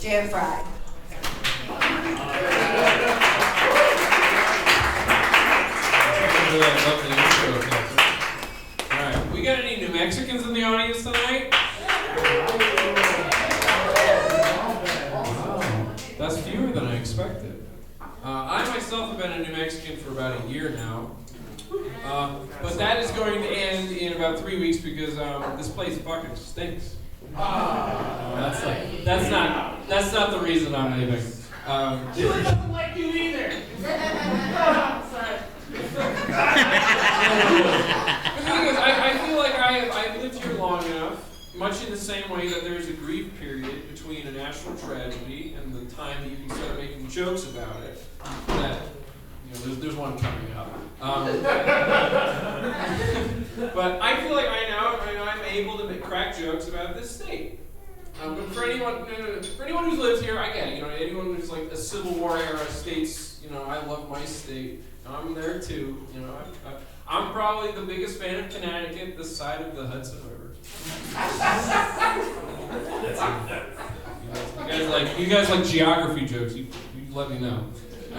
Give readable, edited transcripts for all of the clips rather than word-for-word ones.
Dan Frye. Alright, we got any New Mexicans in the audience tonight? That's fewer than I expected. I myself have been a New Mexican for about a year now. But that is going to end in about 3 weeks because this place fucking stinks. That's not the reason I'm leaving. Chili doesn't like you either. Sorry. The thing is, I feel like I've lived here long enough, much in the same way that there's a grief period between a national tragedy and the time that you can start making jokes about it. That, there's one coming up. But I feel like I'm able to crack jokes about this state. But for anyone who's lived here, I get it. Anyone who's like a Civil War era states, I love my state. I'm there too. I'm probably the biggest fan of Connecticut, this side of the Hudson River. You guys like geography jokes. You let me know. I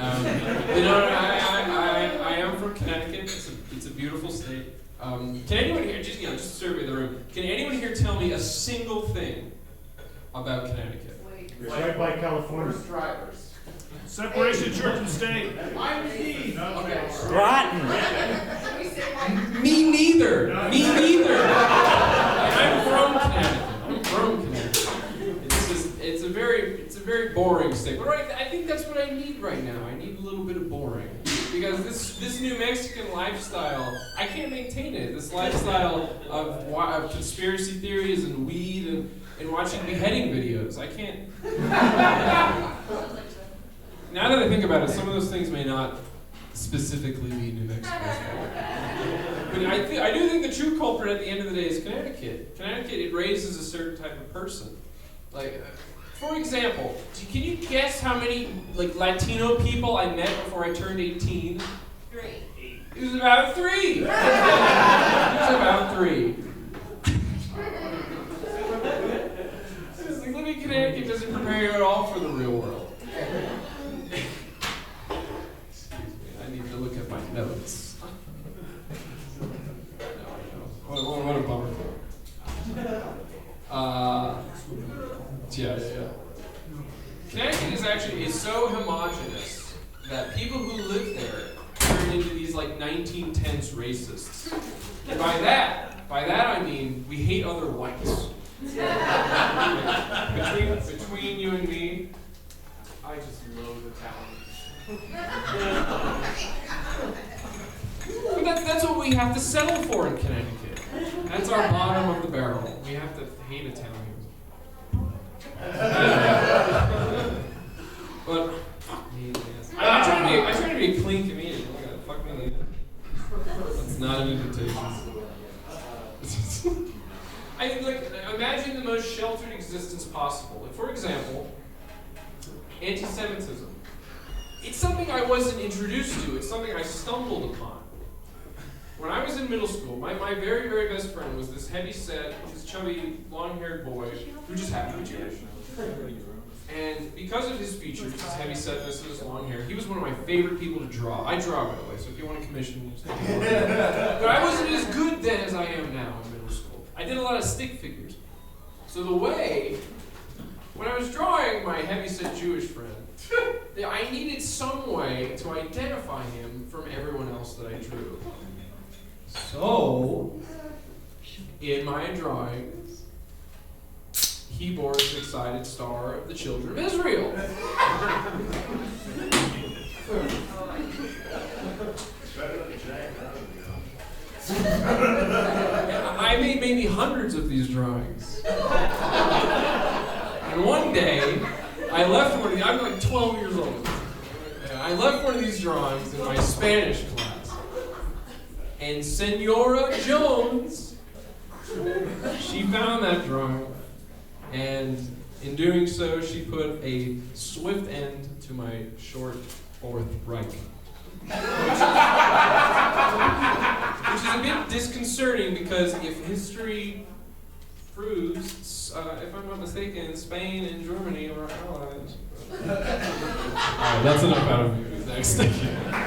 am from Connecticut. It's a beautiful state. Can anyone here just survey the room? Can anyone here tell me a single thing about Connecticut? It's right by California. Drivers. Separation of church and state. Rotten. Me neither. I'm from Connecticut. It's a very boring state. But I think that's what I need right now. I need a little bit of boring. Because this New Mexican lifestyle, I can't maintain it. This lifestyle of conspiracy theories and weed and watching beheading videos. I can't. Now that I think about it, some of those things may not specifically be New Mexico. But I do think the true culprit at the end of the day is Connecticut. Connecticut, it raises a certain type of person. For example, can you guess how many Latino people I met before I turned 18? 3. It was about 3. It was about 3. Living in Connecticut doesn't prepare you at all for the real world. Excuse me, I need to look at my notes. What a bummer. Yeah. Connecticut is so homogenous that people who live there turn into these 1910s racists. And by that I mean we hate other whites. Between you and me, I just loathe Italians. But that's what we have to settle for in Connecticut. That's our bottom of the barrel. We have to hate Italians. But I try to be a clean comedian. Fuck me. That's not an invitation. Imagine the most sheltered existence possible. For example, anti-Semitism. It's something I wasn't introduced to. It's something I stumbled upon. When I was in middle school, my very, very best friend was this heavy-set, this chubby, long-haired boy who just happened to be Jewish. And because of his features, his heavy-setness and his long hair, he was one of my favorite people to draw. I draw, by the way, so if you want to commission me, but I wasn't as good then as I am now in middle school. I did a lot of stick figures. So when I was drawing my heavy-set Jewish friend, I needed some way to identify him from everyone else that I drew. So, in my drawings, he bore a six-sided star of the children of Israel. I made maybe hundreds of these drawings. And one day, I left one of these, I'm 12 years old. I left one of these drawings in my Spanish class. And Senora Jones, she found that drawing. And in doing so, she put a swift end to my short Fourth Reich. Which is a bit disconcerting because if history proves, if I'm not mistaken, Spain and Germany were allies That's enough out of me. Next.